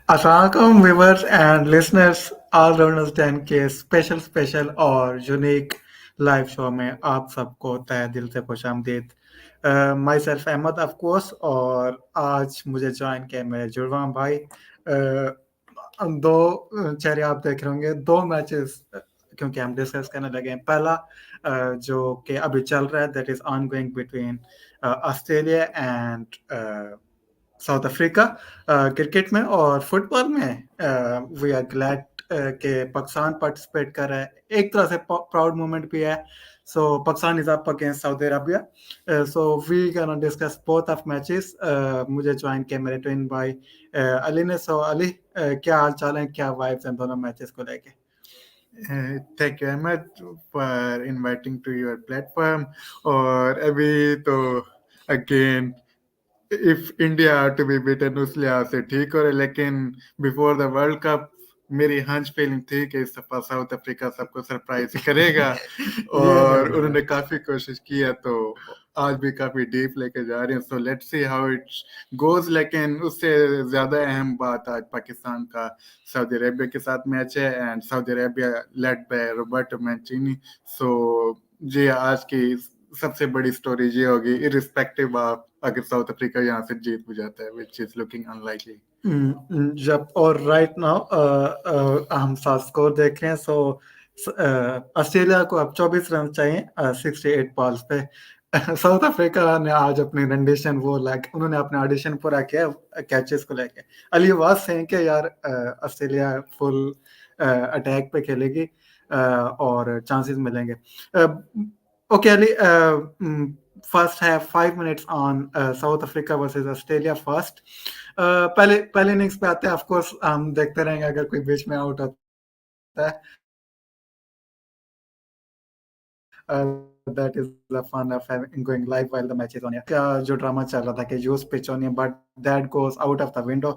Assalamualaikum viewers and listeners allrounders den के special और unique live show में आप सबको तहे दिल से खुशामदीद। Myself Ahmed of course, और आज मुझे ज्वाइन किया मेरे जुड़वा भाई। दो चेहरे आप देख रहे होंगे, दो मैचेस क्योंकि हम डिस्कस करने लगे हैं। पहला जो कि अभी चल रहा है, that is on going between Australia and south Africa cricket में। और फुटबॉल में वी आर ग्लैड कि पाकिस्तान पार्टिसिपेट कर रहा है। एक तरह से प्राउड मोमेंट भी है। So Pakistan is up against Saudi Arabia. So we can discuss both of matches. मुझे ज्वाइन किया मेरे ट्विन भाई अली ने। सो अली, क्या हाल चाल है, क्या वाइब्स हैं दोनों मैचेस को लेके? Thank you, Ahmed, for inviting to your platform. और अभी तो again, if India are to be beaten उस लिहाज से ठीक हो रहे, लेकिन before the World Cup मेरी हंच फीलिंग थी कि इस दफा साउथ अफ्रीका सबको सरप्राइज करेगा और उन्होंने काफी कोशिश की है, तो आज भी काफी डीप लेके जा रहे हैं। So let's see how it goes. लेकिन उससे ज्यादा अहम बात आज पाकिस्तान का सऊदी अरेबिया के साथ मैच है, and Saudi Arabia led by Roberto Mancini. So ये आज की सबसे बड़ी स्टोरी ये होगी, इरिस्पेक्टिव ऑफ अगर साउथ अफ्रीका यहाँ से जीत भी जाता है, विच इज लुकिंग अनलाइकली। जब और राइट नाउ हम सात स्कोर देख रहे हैं। सो ऑस्ट्रेलिया को अब 24 रन चाहिए 68 बॉल्स पे। साउथ अफ्रीका ने आज अपनी रेंडिशन वो उन्होंने अपना ऑडिशन पूरा किया कैचेस को लेके। अली वाज सेइंग कि यार ऑस्ट्रेलिया फुल अटैक पे खेलेगी और चांसेस मिलेंगे। ओके अली, फर्स्ट है 5 minutes on south Africa versus Australia first. पहले इनिंग्स पे आते हैं। ऑफ कोर्स हम देखते रहेंगे अगर कोई बीच में आउट होता है। That is the fun of going live while the match is on air. क्या जो ड्रामा चल रहा था कि use pitch on, but that goes out of the window.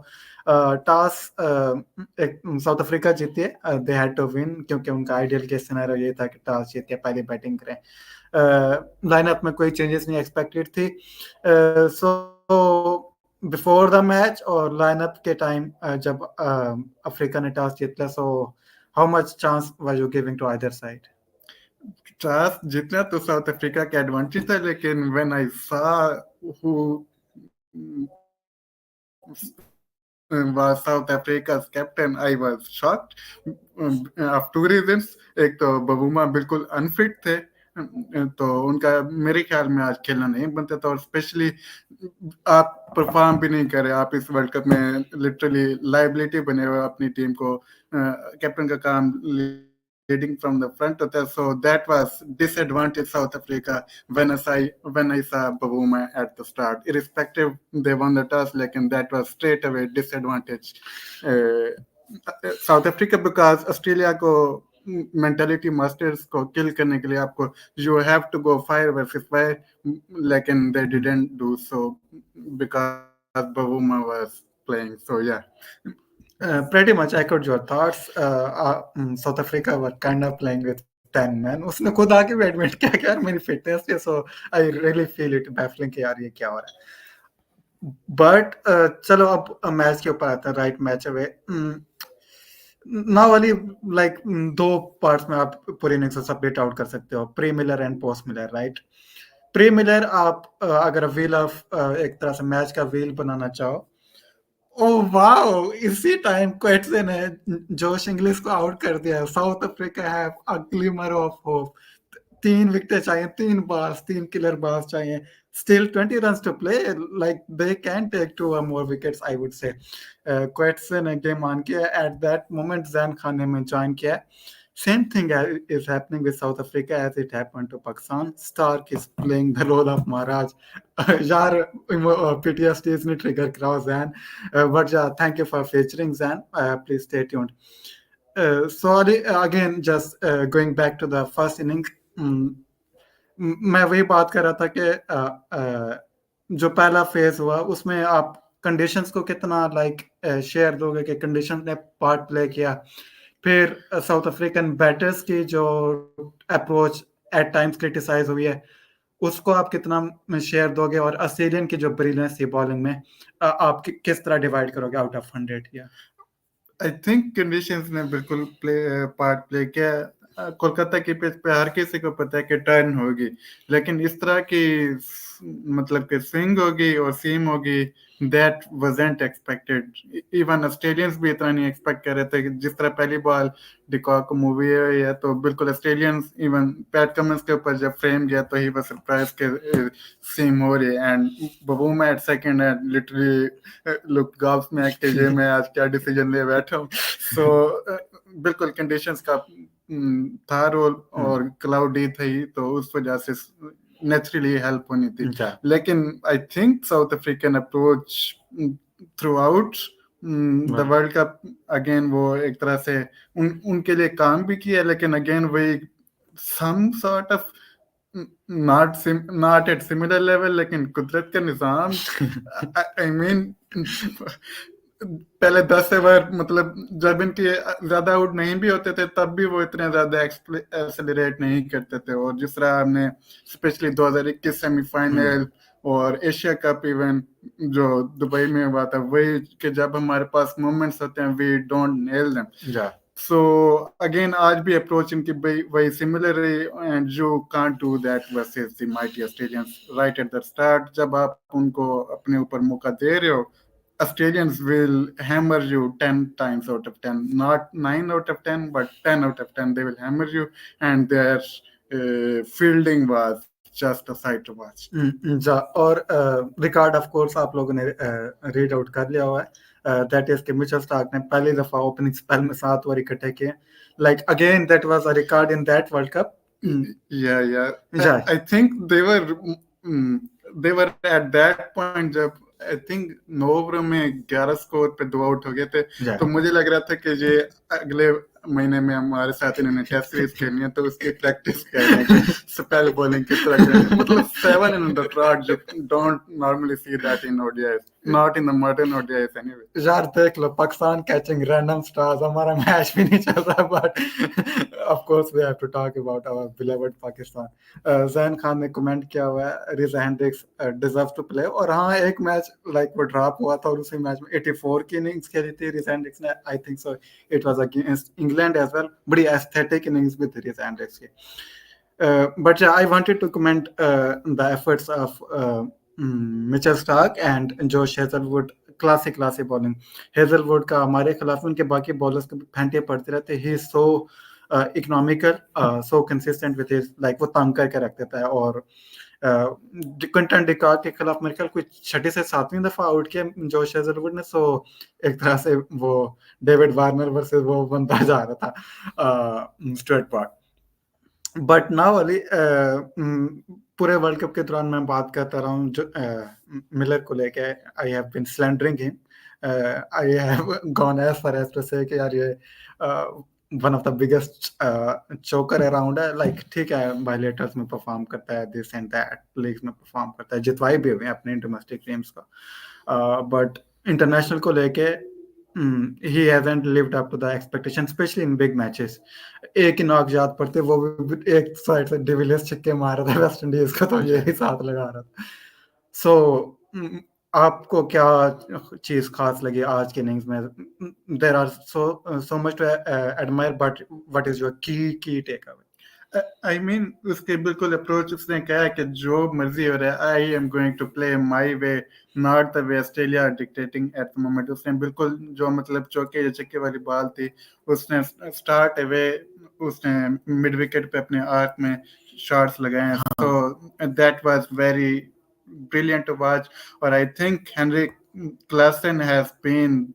Toss south Africa जीती है। दे हैड टू विन क्योंकि उनका आइडियल केस सिनेरियो ये था कि टॉस जीत के पहले बैटिंग करें। लाइनअप में कोई चेंजेस नहीं एक्सपेक्टेड थी। सो बिफोर द मैच और लाइनअप के टाइम जब अफ्रीका ने टॉस जीत लिया, so how much chance was you giving to either side? Toss जीतना तो साउथ अफ्रीका का एडवांटेज था, लेकिन when I saw who was South Africa's captain, I was shocked of two reasons. एक तो बबूमा बिल्कुल अनफिट थे, तो उनका मेरे ख्याल में आज खेलना नहीं बनता था। और स्पेशली आप परफॉर्म भी नहीं करे, आप इस वर्ल्ड कप में लिटरली लाइबिलिटी बने हुए अपनी टीम को। कैप्टन का काम leading from the front of that, so that was disadvantage South Africa when I saw Bavuma at the start. Irrespective they won the toss, लेकिन that was straight away disadvantage South Africa, because Australia को mentality masters को kill करने के लिए आपको you have to go fire versus fire, लेकिन they didn't do so because Bavuma was playing. So yeah. Pretty much echoed your thoughts. South Africa were kind of playing with 10 men. उसने खुद आके भी admit किया कि यार मेरी fitness है, so I really feel it baffling कि यार ये क्या हो रहा है। बट चलो अब मैच के ऊपर आता है। राइट मैच अवे नाउ वाली लाइक दो पार्ट्स में आप पूरी इनिंग्स को सेपरेट आउट कर सकते हो, pre Miller and post Miller. Right, pre Miller आप अगर व्हील ऑफ एक तरह से मैच का व्हील बनाना चाहो, ओह वाओ, इसी टाइम क्वेट्सन ने जोश इंग्लिश को आउट कर दिया। South Africa have a glimmer of hope. 3 wicket चाहिए, 3 बार्स, 3 किलर बार्स चाहिए। Still 20 runs to play. Like they can take 2 or more wickets, I would say. Quetson ने game on किया at that moment। Jain Khan ने में join किया। Same thing is happening with South Africa as it happened to Pakistan. Stark is playing the role of Maharaj. यार PTSD is not trigger cross Zan, but yeah, thank you for featuring Zan. Please stay tuned. Sorry again, just going back to the first inning. मैं वही बात कर रहा था कि जो पहला फेज हुआ उसमें आप कंडीशंस को कितना शेयर दोगे कि कंडीशंस ने पार्ट प्ले किया। फिर साउथ अफ्रीकन बैटर्स की जो अप्रोच एट टाइम्स क्रिटिसाइज हुई है, उसको आप कितना शेयर दोगे, और ऑस्ट्रेलियन की जो ब्रिलियंस थी बॉलिंग में, आप किस तरह डिवाइड करोगे आउट ऑफ 100? या आई थिंक कंडीशंस ने बिल्कुल पार्ट प्ले किया। कोलकाता की पिच पे हर किसी को पता है कि टर्न होगी, लेकिन इस तरह की मतलब कि स्विंग होगी और सीम होगी, that wasn't expected. Even Australians भी इतना नहीं एक्सपेक्ट कर रहे थे कि जिस तरह पहली बॉल डिकॉक को मूवी है, तो बिल्कुल ऑस्ट्रेलियंस, इवन पैट कमिंस के ऊपर जब फ्रेम गया तो ही was सरप्राइज के सीम हो रही है, and Bavuma at second and literally look gobs में कि ये मैं आज क्या डिसीजन ले बैठा हूँ। सो बिल्कुल कंडीशंस का था रोल, और क्लाउडी थी तो उस वजह से नेचुरली हेल्प होनी थी। अच्छा, लेकिन I think south African approach through out the world cup, again वो एक तरह से उनके लिए काम भी किया, लेकिन अगेन वही some sort of not at similar level, लेकिन कुदरत का निजाम। आई मीन पहले 10 ओवर मतलब जब इनके ज्यादा आउट नहीं भी होते थे तब भी वो इतने ज्यादा एक्सेलरेट नहीं करते थे, और जिस तरह हमने स्पेशली 2021 सेमीफाइनल और एशिया कप इवन जो दुबई में हुआ था, वही कि जब हमारे पास मोमेंट्स होते हैं we don't nail them. So again, आज भी अप्रोच इनकी वही सिमिलर है, and you can't do that versus the mighty Australians right at the start. जब आप उनको अपने ऊपर मौका दे रहे हो, Australians will hammer you 10 times out of 10, not 9 out of 10, but 10 out of 10. They will hammer you, and their fielding was just a sight to watch. जा, और रिकॉर्ड ऑफ कोर्स आप लोगों ने रीड आउट कर लिया हुआ है, that is कि मिचेल स्टार्क ने पहली दफा ओपनिंग स्पेल में 7 ओवर इकट्ठे किए। Like again that was a record in that world cup. Yeah. I think they were at that point जब आई थिंक 9 ओवर में 11 स्कोर पे 2 आउट हो गए थे, तो मुझे लग रहा था कि ये अगले महीने में हमारे साथ इन्होंने टेस्ट सीरीज खेलनी है, तो उसकी प्रैक्टिस कर रहे हैं स्पेल बॉलिंग किस तरह करनी, मतलब 7 in the trot, you don't normally see that in ODIs, not in the modern ODIs anyway. यार देख लो, पाकिस्तान कैचिंग रैंडम स्टार्स, हमारा मैच भी नहीं चल रहा, but of course we have to talk about our beloved Pakistan. Zain Khan ने कमेंट किया हुआ है Reeza Hendricks deserve to play, और हाँ एक मैच लाइक वो ड्रॉप हुआ था, और उसी मैच में 84 की इनिंग्स खेली थी रिजा हेंड्रिक्स ने, I think so it was against England as well. बड़ी एस्थेटिक इनिंग्स भी थी रिजा हेंड्रिक्स की। But yeah, I wanted to comment the efforts of Mitchell Stark and Josh Hazelwood. Classic bowling Hazlewood का हमारे खिलाफ, उनके बाकी बॉलर्स के फेंटे पड़ते रहते। He is so economical, so consistent with his, like वो तंग करके रख देता है। और क्विंटन डिकॉक के खिलाफ मेरे ख्याल कोई 6ठी से 7वीं दफा आउट किया जोश हेजलवुड ने। सो एक तरह से वो डेविड वार्नर वर्सेस वो बनता जा रहा था Stuart Broad. But now Ali पूरे वर्ल्ड कप के दौरान मैं बात करता रहा हूँ जो मिलर को लेके, I have been slandering him, I have gone as far as to say कि यार ये one of the biggest choker around है। लाइक ठीक है, वायलेटर्स में परफॉर्म करता है, दिस एंड दैट, लीग्स में परफॉर्म करता है, जितवाए भी हुए अपने डोमेस्टिक टीम्स का, बट इंटरनेशनल को लेके he hasn't lived up to the expectation, especially in big matches. एक ही नॉक याद पड़ते, वो भी एक साइड से डिविलियर्स छक्के मार रहा था वेस्ट इंडीज का, तो ये ही साथ लगा रहा था। सो आपको क्या चीज खास लगी आज के इनिंग्स में? There are so much to admire, but what is your key takeaway? I mean उसके बिल्कुल अप्रोच, उसने कहा कि जो मर्जी हो रहा है, I am going to play my way, not the way Australia dictating at the moment. उसने बिल्कुल जो मतलब चौके या छक्के वाली बॉल थी, उसने स्टार्ट अवे, उसने मिड विकेट पे अपने आर्क में शॉट्स लगाए, तो that was very brilliant to watch. Or I think Henrik Klassen has been,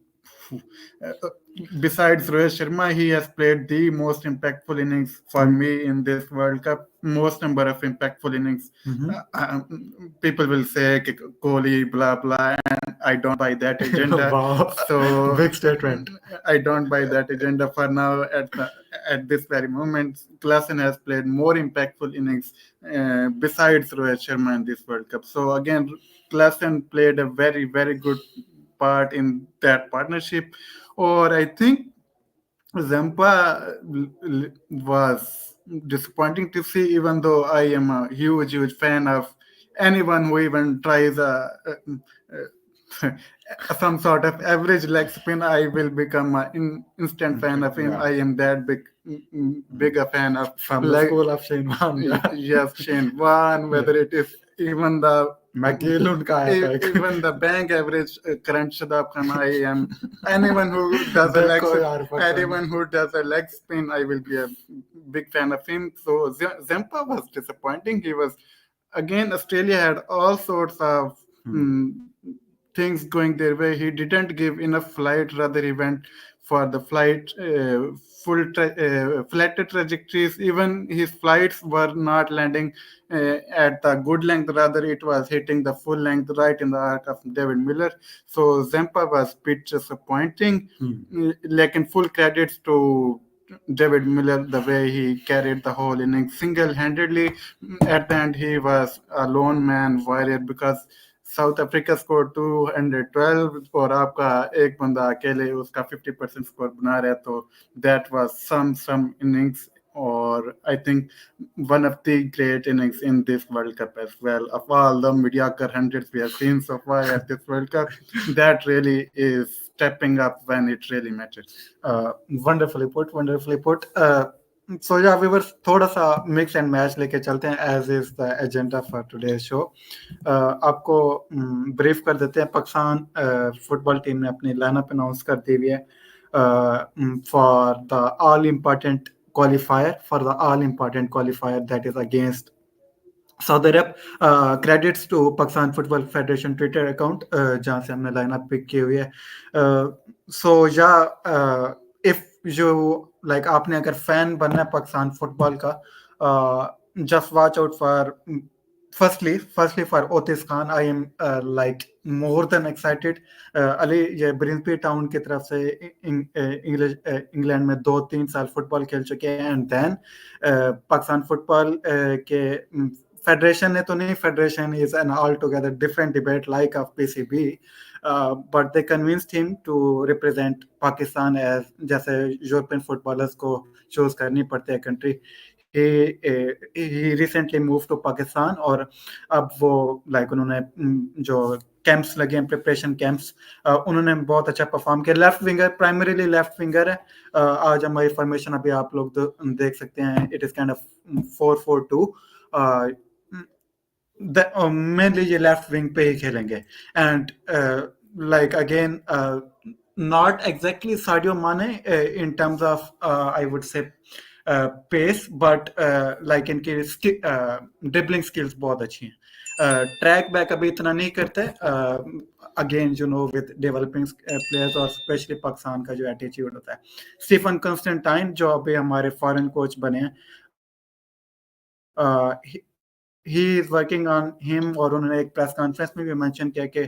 besides Rohit Sharma, he has played the most impactful innings for me in this World Cup. Most number of impactful innings. People will say Kohli, blah blah, and I don't buy that agenda. Wow. So big statement. I don't buy that agenda for now. At this very moment, Klassen has played more impactful innings besides Rohit Sharma in this World Cup. So again, Klassen played a very very good part in that partnership. Or I think Zampa was disappointing to see, even though I am a huge fan of anyone who even tries some sort of average leg spin. I will become an instant fan of him. Yeah. I am that big a fan of From the leg. school of Shane Wan. Yes, Shane Wan, whether it is even the McGill उनका आया था एक। even the bank average current Shadab Khan, I am anyone who does a leg देखो यार पसंद। anyone who does a leg spin, I will be a big fan of him. So Zampa was disappointing. He was again, Australia had all sorts of things going their way. He didn't give enough flight, rather he went for the flight flat trajectories. Even his flights were not landing at the good length, rather it was hitting the full length right in the arc of David Miller. So Zampa was bit disappointing. Like in full credits to David Miller, the way he carried the whole innings single-handedly. At the end, he was a lone man warrior because south Africa score 212 और आपका एक बंदा अकेले उसका 50% score बना रहा है, तो दैट वाज सम इनिंग्स, और I think one of the great innings in this World Cup as well. Of all the mediocre hundreds we have seen so far at this World Cup, that really is stepping up when it really matters. Wonderfully put, wonderfully put. So yeah, we were थोड़ा सा mix and match लेके चलते हैं as is the agenda for today's show. आपको brief कर देते हैं। Pakistan football team ने अपनी लाइनअप अनाउंस कर दी हुई है for the all important qualifier that is against Saudi Arab. Credits to Pakistan Football Federation Twitter account जहाँ से हमने लाइनअप पिक की हुई है। So yeah, if you like आपने अगर फैन बनना है पाकिस्तान फुटबॉल का, just watch out for firstly for Otis Khan. I am like more than excited. Ali ये ब्रिंसबी टाउन की तरफ से इंग्लैंड में 2-3 साल फुटबॉल खेल चुके हैं, एंड देन पाकिस्तान फुटबॉल के फेडरेशन ने तो नहीं, federation is an altogether different debate like of PCB, but they convinced him to represent Pakistan as जैसे यूरोपियन फुटबॉलर्स को चूज करनी पड़ती है country. he recently moved to Pakistan और अब वो लाइक उन्होंने जो कैंप्स लगे हैं, प्रिपरेशन कैंप्स, उन्होंने बहुत अच्छा परफॉर्म किया। Left winger, primarily left winger है। आज हमारी फॉर्मेशन अभी आप लोग देख सकते हैं, it is kind of 4-4-2। Mainly ये लेफ्ट विंग पे ही खेलेंगे, and like again not exactly Sadio Mane in terms of I would say pace, but like इनके dribbling skills बहुत अच्छी हैं। ट्रैक बैक अभी इतना नहीं करते, again you know with developing players और स्पेशली पाकिस्तान का जो एटीट्यूड होता है। स्टीफन कंस्टेंटाइन जो अभी हमारे फॉरेन कोच बने हैं, he is working on him, और उन्होंने एक प्रेस कॉन्फ्रेंस में भी मेंशन किया कि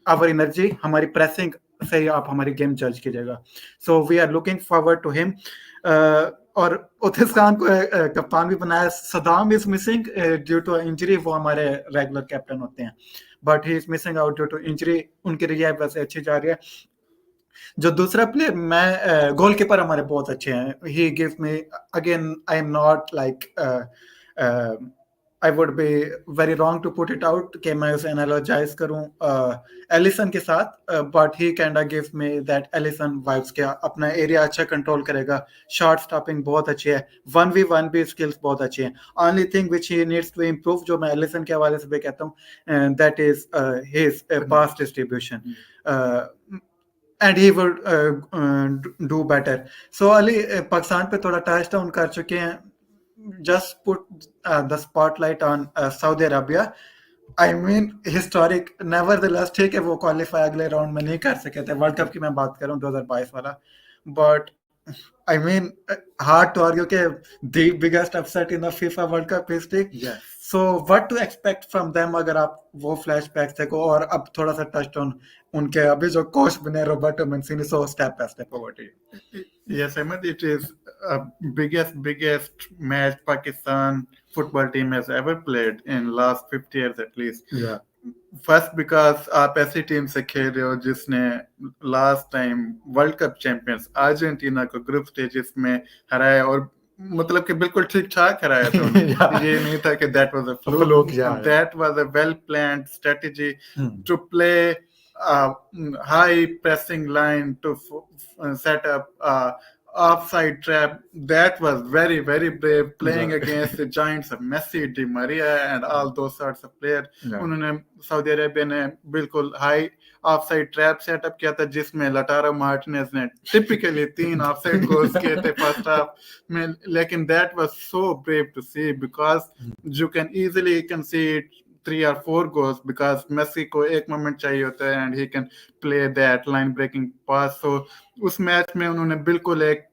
our energy, हमारी प्रेसिंग से ही आप हमारी गेम जज कीजिएगा। So we are looking forward to him. और ओथिस खान को कप्तान भी बनाया। Saddam is missing due to injury, वो हमारे रेगुलर कैप्टन होते हैं, but he is missing out due to injury. उनकी रिहाब वैसे अच्छी जा रही है। जो दूसरा प्लेयर, मैं गोलकीपर हमारे बहुत अच्छे हैं। He gives me again, I am not like I would be very wrong to put it out कि मैं उसे एनालॉजाइज करूं एलिसन के साथ, but he kind of gives me that Alisson vibes के। अपना एरिया अच्छा कंट्रोल करेगा, शॉट स्टॉपिंग बहुत अच्छी है, 1v1 भी स्किल्स बहुत अच्छी हैं। Only thing which he needs to improve, जो मैं एलिसन के हवाले से भी कहता हूँ, that is his pass distribution, and he would do better. So Ali Pakistan पे थोड़ा टच डाउन कर चुके हैं। Just put the spotlight on Saudi Arabia. I mean historic, nevertheless ठीक है वो क्वालिफाई अगले राउंड में नहीं कर सके थे, वर्ल्ड कप की मैं बात कर रहा हूँ 2022 वाला, but I mean hard to argue के the biggest upset in the FIFA World Cup history. Yes. So what to expect from them, अगर आप वो फ्लैशबैक्स देखो। और अब थोड़ा सा टच ऑन उनके अभी जो कोच बने Roberto Mancini, so step by step over to you. Yes, Ahmed, it is biggest match Pakistan football team has ever played in last 50 years at least. Yeah. First because आप ऐसी team से खेल रहे हो जिसने last time world cup champions Argentina को group stages में हराया, और मतलब कि बिल्कुल ठीक ठाक कराया था उन्होंने Yeah. ये नहीं था कि that was a A fluke, fluke yeah. that was a well planned strategy Hmm. to play a high pressing line to set up a offside trap. That was very very brave playing Yeah. against the giants of Messi, Di Maria and all those sorts of players. Yeah. उन्होंने Saudi Arabia ने बिल्कुल high offside trap setup किया था जिसमें Lautaro Martinez ने typically 3 offside goals किए थे first half में लेकिन that was so brave to see because you can easily concede 3 or 4 goals because Messi को एक मोमेंट चाहिए होता है and he can play that line breaking pass. So उस मैच में उन्होंने बिल्कुल एक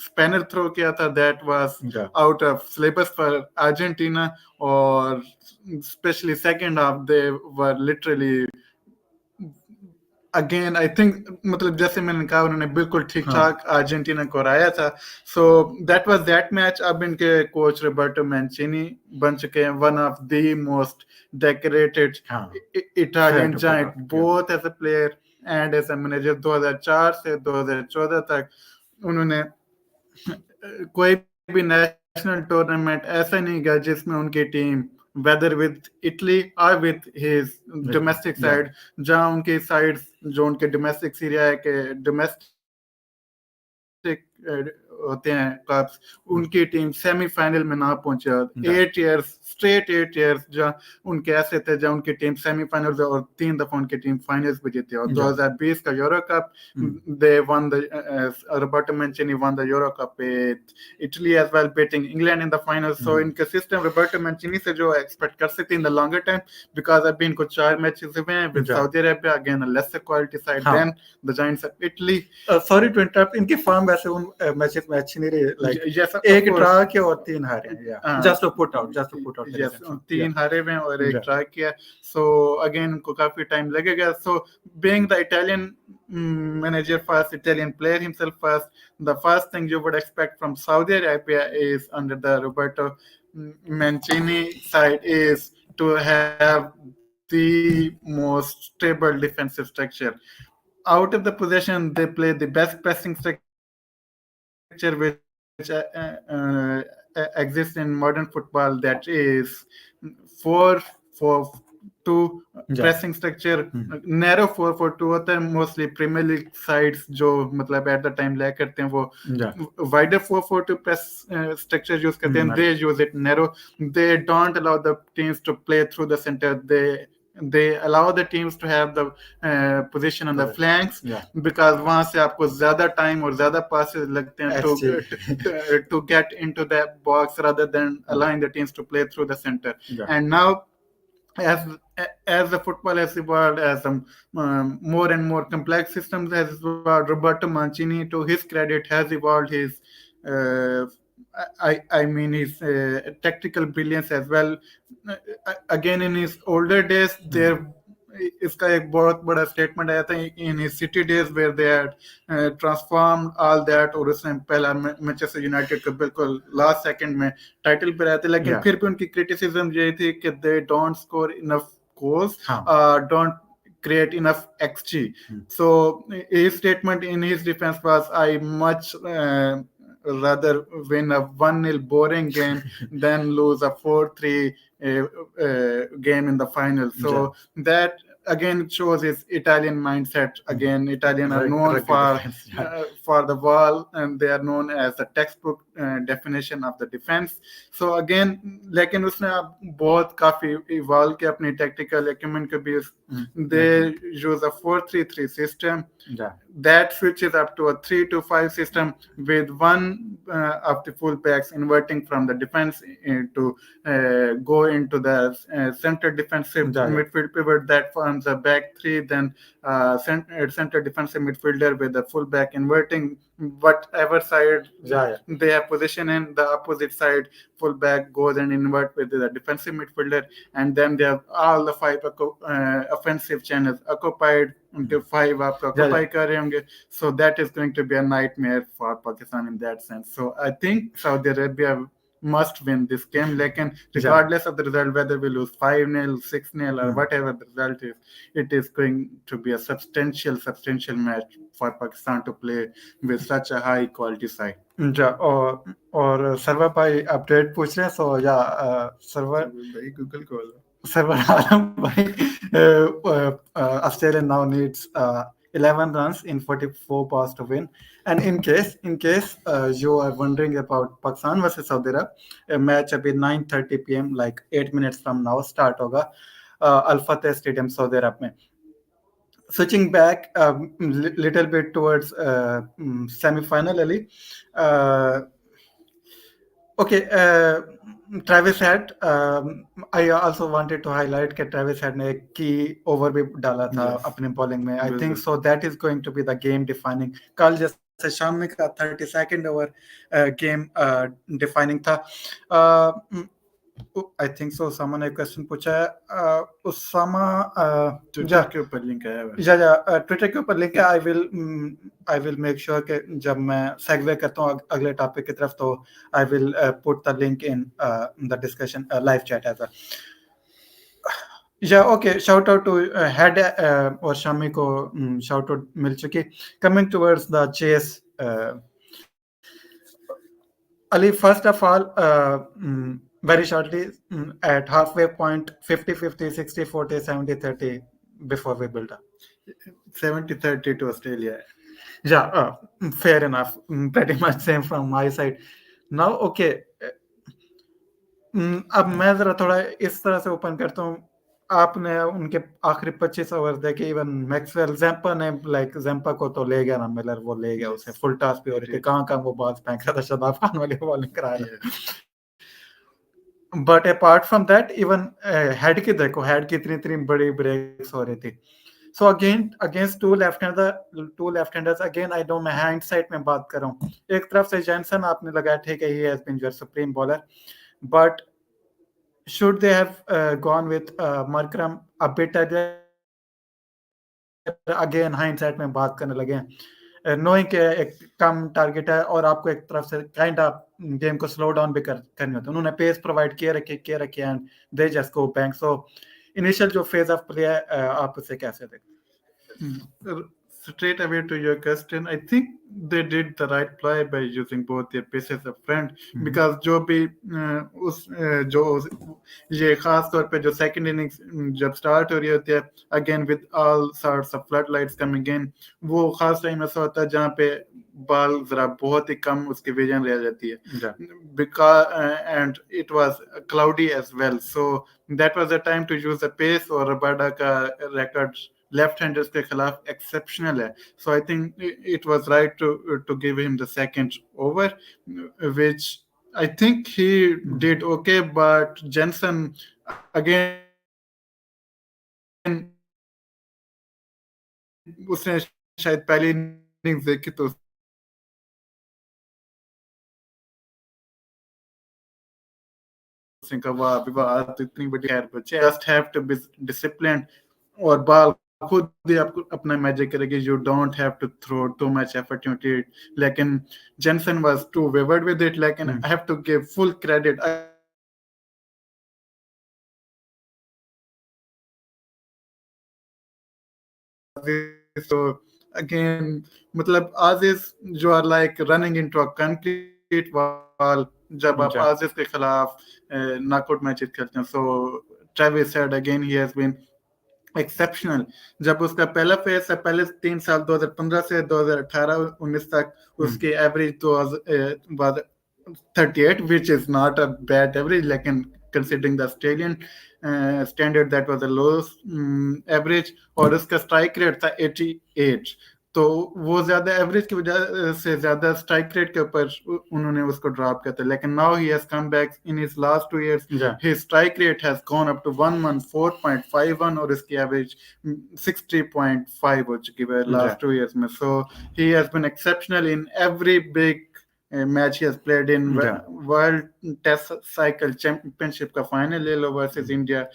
स्पेनर थ्रो किया था that was Yeah. out of syllabus for Argentina और especially second half they were literally again I think मतलब जैसे मैंने कहा उन्होंने बिल्कुल ठीक ठाक अर्जेंटीना को हराया था so that was that match अब इनके कोच रोबर्टो मैंचिनी बन चुके हैं one of the most decorated Italian giant both as a player and as a manager 2004 से 2014 तक उन्होंने कोई भी नेशनल टूर्नामेंट ऐसा नहीं गया जिसमें उनकी team whether with Italy or with his domestic side जहाँ उनके साइड्स जो उनके डोमेस्टिक सीरिया है के डोमेस्टिक होते हैं कप्स उनकी टीम सेमीफाइनल में ना पहुंचे 8 years straight 8 years जहाँ उनके ऐसे थे जहाँ उनकी टीम सेमीफाइनल और 3 दफा उनकी टीम फाइनल्स में जीती और 2020 का euro cup they won the Roberto Mancini won the Euro Cup with Italy as well beating England in the finals so इनके सिस्टम Roberto Mancini से जो एक्सपेक्ट कर सकते in the longer time because अभी इनको 4 मैचेस हुए हैं with Saudi Arabia again a lesser quality side than the Giants of Italy. Sorry to interrupt इनकी फॉर्म वैसे उन मैचेस में अच्छी नहीं रही like एक ड्रा किया और 3 हारे हैं just to put out yes 3 हारे हुए और एक ड्रा किया so again उनको काफी टाइम लगेगा so being the Italian manager first Italian player himself first the first thing you would expect from Saudi Arabia is under the Roberto Mancini side is to have the most stable defensive structure out of the possession they play the best pressing structure which exists in modern football that is 4-4-2 pressing structure narrow 4-4-2 होता है mostly Premier League sides जो मतलब at the time लाया करते हैं वो wider 4-4-2 press structure use करते हैं they use it narrow they don't allow the teams to play through the center they allow the teams to have the position on the flanks because वहां से आपको ज्यादा time और ज्यादा passes लगते हैं to get into the box rather than allowing the teams to play through the center and now as the football has evolved as more and more complex systems has evolved Roberto Mancini to his credit has evolved his I mean his tactical brilliance as well again in his older days there इसका एक बहुत बड़ा statement आया था in his city days where they had transformed all that और उसने पहला Manchester United को बिल्कुल लास्ट सेकंड में टाइटल पे रहते लेकिन फिर भी उनकी क्रिटिसिज्म ये थी कि they don't score enough goals don't create enough xg so his statement in his defense was I much rather win a 1-0 boring game than lose a 4-3 game in the final so that again shows his Italian mindset again Italian are known for the wall and they are known as the textbook definition of the defense so again लेकिन उसने बहुत काफी evolve किया अपनी technical अक्यूमेंट को भी they use a 4-3-3 system that switches up to a 3-5 system with one of the full backs inverting from the defense to go into the center defensive midfield pivot that forms a back three then center defensive midfielder with the full back inverting whatever side they have position in the opposite side full back goes and invert with the defensive midfielder and then they have all the 5 offensive channels occupied until 5 आपको occupy कर रहे होंगे so that is going to be a nightmare for Pakistan in that sense so I think Saudi Arabia must win this game. Lekin Yeah. regardless of the result, whether we lose 5-0, 6-0, or Hmm. whatever the result is, it is going to be a substantial match for Pakistan to play with such a high quality side. जा और server भाई update पूछ रहे हैं सो या server भाई Google call server आलम भाई Australia now needs 11 runs in 44 balls to win. And in case you are wondering about Pakistan versus Saudi Arabia, match अभी 9:30 p.m. like 8 minutes from now start होगा Al Fateh Stadium Saudi Arabia में. Switching back a little bit towards semi-final, Ali. Okay, Travis Head. I also wanted to highlight that Travis Head ने एक key over भी डाला था Yes. अपने bowling में. I बिल्कुल. think so that is going to be the game defining. कल जैसे शामी का 32nd over game defining था. I think so. Someone a question पूछा है Usama ट्विटर के ऊपर लिंक आया हुआ है. या ट्विटर के ऊपर लिंक है. I will make sure कि जब मैं segue करता हूँ अगले टॉपिक की तरफ तो I will put the link in the discussion live chat as well. Yeah, okay. Shout out to Head और शामी को shout out मिल चुकी. Coming towards the chase, Ali, first of all, very shortly at halfway point, 50-50, 60-40, 70-30 before we build up. 70-30 to Australia. Yeah, fair enough. Pretty much same from my side. Now, okay. अब मैं जरा थोड़ा इस तरह से open करता हूँ. आपने उनके आखिरी 25 ओवर देखे. इवन मैक्सवेल जैम्पा ने लाइक जैम्पा को तो ले गया ना मिलर, वो ले गया उसे फुल टॉस पे हो रही थी. कहाँ वो बॉल फेंक रहा था, शदाब खान वाली बॉलिंग करा रहा था. But apart from that even head की देखो, हेड की इतनी बड़ी ब्रेक्स हो रही थी. So again against two left handers again I don't, मैं हाइंडसाइट में बात कर रहा हूँ. एक तरफ से जॉनसन आपने लगाया, ठीक है, he has been your supreme bowler, but should they have gone with Markram a bit earlier? Again hindsight में बात करने लगे हैं, knowing कि एक कम टारगेट है और आपको एक तरफ से काइंड ऑफ गेम को स्लो डाउन भी करनी होती है. उन्होंने पेस प्रोवाइड किया रखी and they just go bank. So initial जो फेज ऑफ प्ले है आप उसे कैसे देखते? Straight away to your question, I think they did the right play by using both their paces up front. Because जो भी जो ये खास तौर पे जो सेकंड इनिंग्स जब स्टार्ट हो रही होती है, again with all sorts of floodlights coming in, वो खास टाइम ऐसा होता है जहाँ पे बॉल जरा बहुत ही कम उसकी विजन रह जाती है. Because and it was cloudy as well, so that was the time to use the pace. और रबाडा का record लेफ्ट हैंडर्स के खिलाफ एक्सेप्शनल है. So I think it was right to give him the second over, which I think he did okay. But Jansen again उसने शायद पहली innings देखी तो उसने कहा वाह तो इतनी बड़ी खैर बच्चे, just have to be disciplined और बॉल खुद ही आपको अपना मैजिक करेगी. You don't have to throw too much effort into it. लेकिन Jansen was too wayward with it. लेकिन I have to give full credit. So again, मतलब Aussies जो are like running into a complete wall जब आप Aussies के खिलाफ knockout matches खेलते हैं. So Travis Head again he has been exceptional. जब उसका पहला फेज है, पहले 3 साल 2015 से 2018-19 तक उसकी average was 38, which is not a bad average. लेकिन considering the Australian standard, that was a low average. और उसका स्ट्राइक रेट था 88. तो वो ज्यादा एवरेज की वजह से ज्यादा स्ट्राइक रेट के ऊपर उन्होंने उसको ड्रॉप किया था. लेकिन now he has come back in his last 2 years. His strike rate has gone up to 114.51 और इसकी एवरेज 60.5 हो चुकी है लास्ट 2 years में. So he has been exceptional in every big match he has played in. World test cycle championship का final ले लो versus India,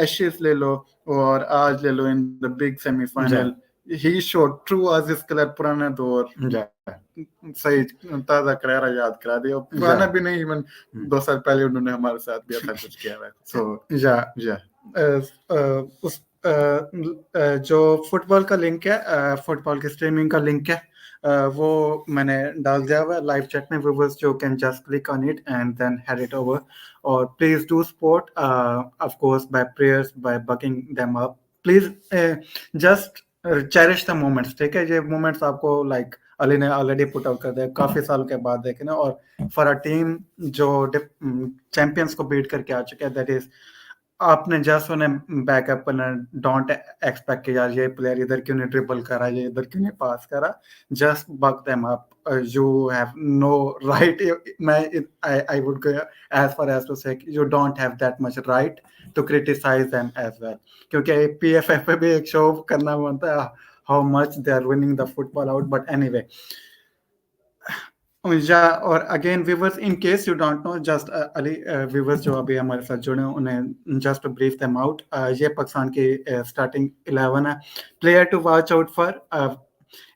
ashes ले लो और आज ले लो in the big semifinal. he showed true Aziz colour पुराना दौर Yeah. सही ताजा करारा याद करा दिया पुराना Yeah. भी नहीं इवन 2 साल पहले उन्होंने हमारे साथ भी ऐसा कुछ किया है so Yeah. yeah उस जो फुटबॉल का लिंक है, फुटबॉल की स्ट्रीमिंग का लिंक है, वो मैंने डाल दिया हुआ है लाइव चैट में. व्यूअर्स जो can just click on it and then head it over. और please do support, of course by prayers, by backing them up. Please just cherish the moments. ठीक है, ये मोमेंट्स आपको लाइक अली ने already put out कर दिया काफी साल के बाद देखे ना. और फॉर अ टीम जो चैंपियंस को बीट करके आ चुके हैं, दैट इज आपने जस्ट उन्हें बैकअप करना. डोंट एक्सपेक्ट कि यार ये प्लेयर इधर क्यों नहीं ड्रिबल करा, ये इधर क्यों नहीं पास करा. Just back them up. You have no right. मैं I would go as far as to say you don't have that much right to criticise them as well. क्योंकि पीएफएफ पे भी एक शो करना बनता है how much they are winning the football out. But anyway, और again viewers, in case you don't know, just Ali, viewers जो अभी हमारे साथ जुड़े हैं उन्हें जस्ट ब्रीफ देम आउट. ये पाकिस्तान की स्टार्टिंग 11 है. Player to watch out for,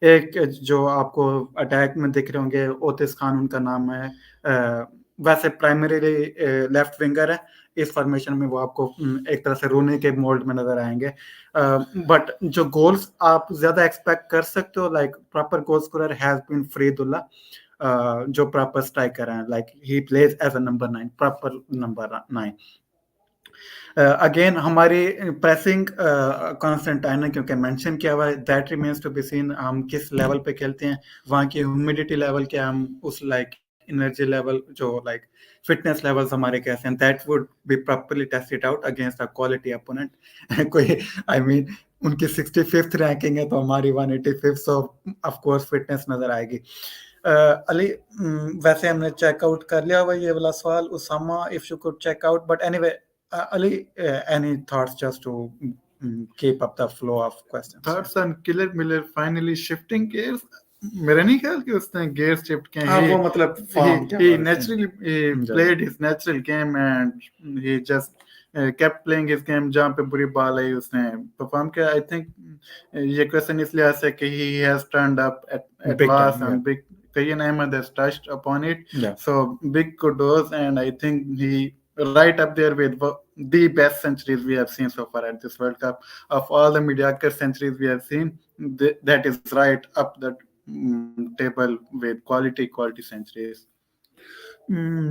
एक जो आपको अटैक में दिख रहे होंगे, ओतिस खान उनका नाम है. वैसे प्राइमरीली लेफ्ट विंगर है. इस फॉर्मेशन में वो आपको एक तरह से रूनी के मोल्ड में नजर आएंगे. बट जो गोल्स आप ज्यादा एक्सपेक्ट कर सकते हो, like proper goal scorer has been Faridullah, जो प्रॉपर स्ट्राइकर हैं. Like he plays as a number 9, proper number 9. Again हमारी प्रेसिंग कॉन्स्टेंटाइन है, क्योंकि मेंशन किया हुआ है. That remains to be seen. हम किस लेवल पे खेलते हैं, वहाँ की ह्यूमिडिटी लेवल क्या, हम उस लाइक एनर्जी लेवल, जो लाइक फिटनेस लेवल्स हमारे कैसे हैं, that would be properly tested out against a quality opponent. कोई आई मीन उनकी 65th रैंकिंग है तो हमारी 185th, so of course fitness नजर आएगी. अली, वैसे हमने चेकआउट कर लिया हुआ ये वाला सवाल. Usama, if you could check out. But anyway, Ali, any thoughts just to keep up the flow of questions? thoughts on Killer Miller finally shifting gears. मेरा नहीं ख्याल कि उसने gear shift किया. हाँ, वो मतलब he naturally played his natural game and he just kept playing his game. जहाँ पे बुरी बॉल आई उसने परफॉर्म किया. I think ये क्वेश्चन इसलिए आ सकता है कि he has turned up at last and big. Kayan Ahmed has touched upon it. Yeah. So big kudos, and I think he right up there with the best centuries we have seen so far at this World Cup. Of all the mediocre centuries we have seen, that is right up the table with quality centuries.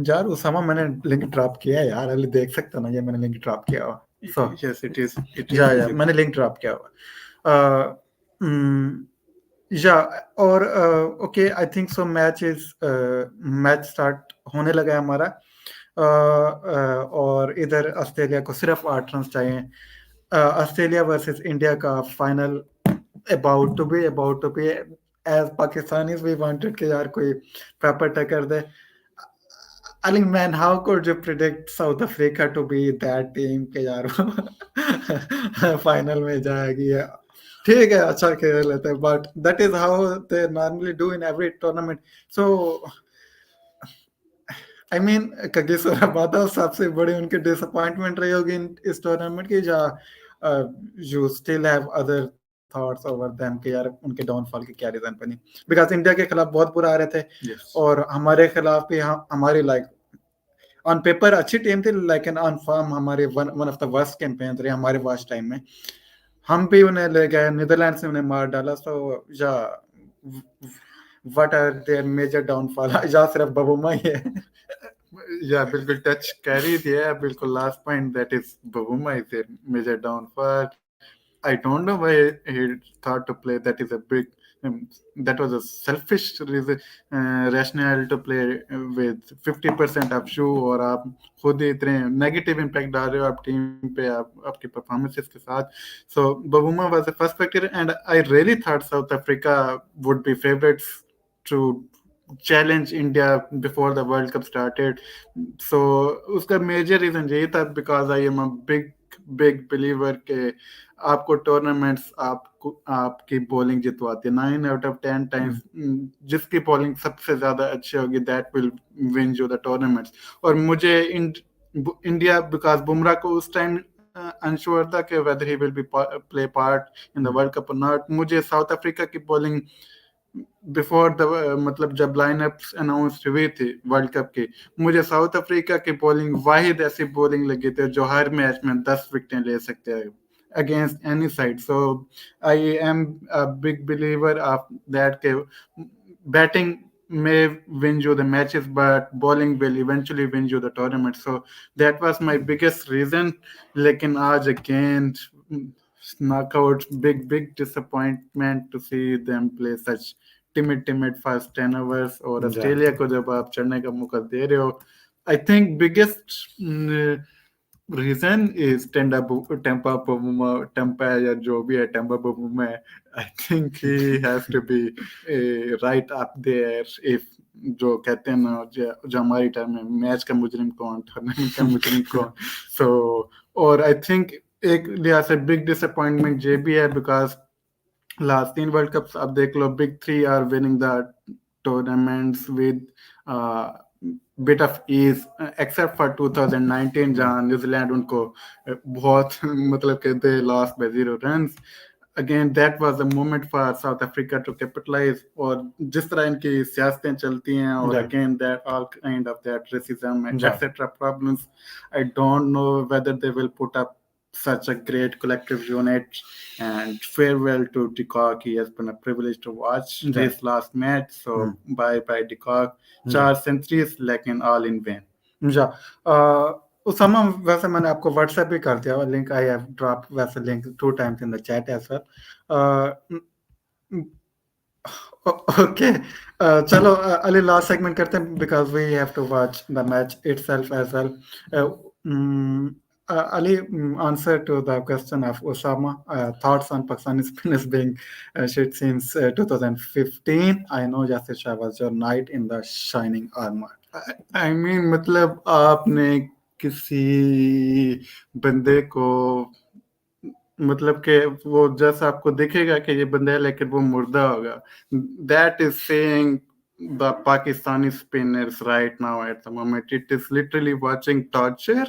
यार उसामा, मैंने link drop किया है यार. अली देख सकता ना, ये मैंने लिंक ड्रॉप किया हुआ. So yes, it is. या मैंने लिंक ड्रॉप किया हुआ. या और ओके, आई थिंक सो मैच स्टार्ट होने लगा है हमारा. और इधर ऑस्ट्रेलिया को सिर्फ 8 रन चाहिए. ऑस्ट्रेलिया वर्सेस इंडिया का final about to be. As Pakistanis we wanted कि यार कोई प्रॉपर टक्कर दे. I mean, man, how could you predict South Africa to be that team के यार फाइनल में जाएगी. ठीक है, अच्छा खेल लेते हैं, but that is how they normally do in every tournament. So I mean, Kagiso Rabada सबसे बड़ी उनकी डिसअपॉइंटमेंट रही होगी इस टूर्नामेंट की. You still have other thoughts over them कि यार उनके डाउनफॉल की क्या रीजन बनी. बिकॉज इंडिया के खिलाफ बहुत बुरा आ रहे थे. Yes. और हमारे खिलाफ भी हमारी लाइक ऑन पेपर अच्छी टीम थी, लेकिन ऑन फॉर्म हमारे one of the worst campaign रहे हमारे वर्स्ट टाइम में. हम भी उन्हें ले गए, नीदरलैंड से उन्हें मार डाला. So yeah what are their major downfall? या सिर्फ बबूमा ही है. या बिल्कुल टच कैरी दिया. बिल्कुल last point, that is Bavuma is their major downfall. I don't know why he thought to play. That is a big. That was a selfish rationale to play with 50% of shoe. और आप खुद ही इतने negative impact डाल रहे हो आप team पे, आपकी परफॉर्मेंसेस के साथ. So Bavuma was the first factor, and I really thought South Africa would be favorites to challenge India before the World Cup started. So उसका major reason यही था, because I am a big believer के आपको tournaments आपकी bowling जितवाती है. 9 out of 10 times जिसकी bowling सबसे ज्यादा अच्छी होगी, that will win you the tournaments. और मुझे इंडिया, बिकॉज बुमराह को उस टाइम अनश्योर था कि weather he will be play part in the world cup और नॉट. मुझे साउथ अफ्रीका की बॉलिंग बिफोर द मतलब जब लाइनअप्स अनाउंस हुई थी वर्ल्ड कप की, मुझे साउथ अफ्रीका की बॉलिंग वाहिद ऐसी बॉलिंग लगी थी जो हर मैच में 10 विकेटें ले सकते हैं against any side. So I am a big believer of that के batting may win you the matches, but bowling will eventually win you the tournament. So that was my biggest reason. लेकिन आज again knockouts, big disappointment to see them play such timid first 10 overs. और Australia को जब आप चढ़ने का मौका दे रहे हो, I think biggest reason is Tempa या जो भी है Tempa Bavuma. I think he has to be right up there. If जो कहते हैं ना जो हमारी टाइम में मैच का मुजरिम कौन, टूर्नामेंट का मुजरिम कौन. So और I think एक लिहाज से बिग डिसअपॉइंटमेंट ये भी है बिकॉज लास्ट 3 वर्ल्ड कप्स आप देख लो, big 3 are winning the tournaments with bit of ease except for 2019 जहां न्यूजीलैंड उनको बहुत मतलब कि they lost by 0 runs. Again that was a moment for South Africa to capitalize. और जिस तरह इनकी सियासतें चलती हैं और again that all kind of that racism and etc problems, I don't know whether they will put up such a great collective unit. And farewell to De Kock. He has been a privilege to watch this last match. So bye De Kock. 4 centuries लेकिन all in vain. जा उसामा, वैसे मैंने आपको WhatsApp भी कर दिया link. I have drop वैसे link 2 times in the chat as well. Okay, चलो अली लास्ट सेगमेंट करते हैं because we have to watch the match itself as well. Ali, answer to the question of Osama, thoughts on Pakistani spinners being shit since 2015. I know Yasir Shah was your knight in the shining armor. I mean मतलब आपने किसी बंदे को मतलब कि वो जैसा आपको दिखेगा कि ये बंदा है लेकिन वो मुर्दा होगा. That is saying the Pakistani spinners right now at the moment. It is literally watching torture.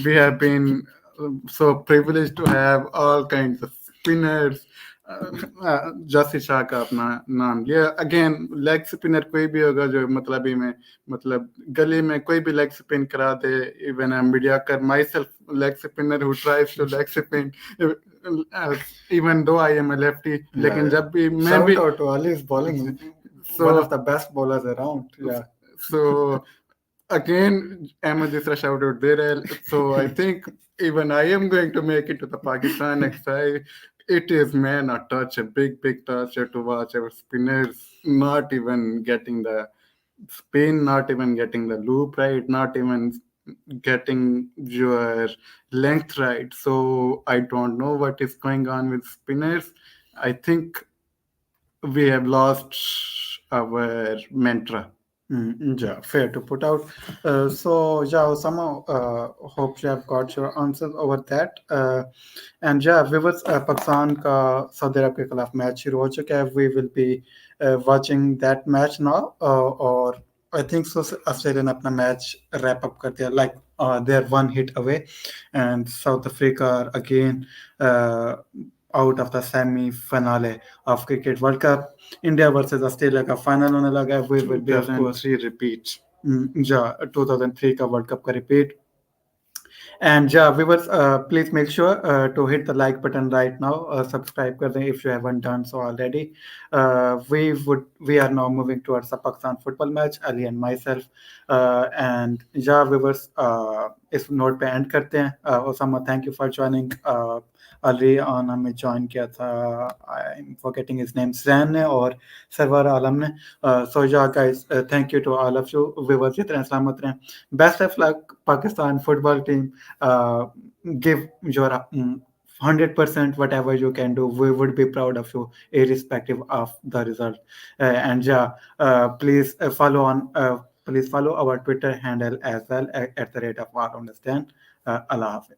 We have been so privileged to have all kinds of spinners. Yasir Shah का अपना नाम लिया. अगेन लेग स्पिनर कोई भी होगा जो मतलब ही में मतलब गली में कोई भी लेग स्पिन करा दे. Even I am mediocre myself leg spinner who tries to leg spin even though I am a lefty. लेकिन जब भी मैं भी shout out to Ali's bowling, one of the best bowlers around. Yeah. So again Ahmed Isra shout out there. So I think even I am going to make it to the Pakistan next time. It is man a touch, a big torture to watch our spinners not even getting the spin, not even getting the loop right, not even getting your length right. So I don't know what is going on with spinners. I think we have lost our mantra. Yeah, fair to put out. So yeah, Osama, hope you have got your answers over that. And yeah, viewers, Pakistan का Saudi अरब के खिलाफ match शुरू हो चुका है. We will be watching that match now. और I think so Australia ने अपना मैच wrap up कर दिया. Like they're 1 hit away, and South Africa are again out of the semi-finale of Cricket World Cup. India versus Australia का final होने लगा है. We will be of course 2003 repeat. yeah, 2003 का world cup का repeat. And yeah, viewers, please make sure to hit the like button right now. Subscribe कर दें if you haven't done so already. We are now moving towards the Pakistan football match, Ali and myself. And yeah, viewers, इस note पे and करते हैं. Osama, thank you for joining. Ali on हमें join किया था, I'm forgetting his name, Zan ने और server आलम ने. So yeah guys, thank you to all of you. viewers जितने सलामत रहें. Best of luck Pakistan football team. Give your 100% whatever you can do. We would be proud of you irrespective of the result. And yeah, please follow our Twitter handle as well at the rate of AllRounders Den. Allah Hafiz.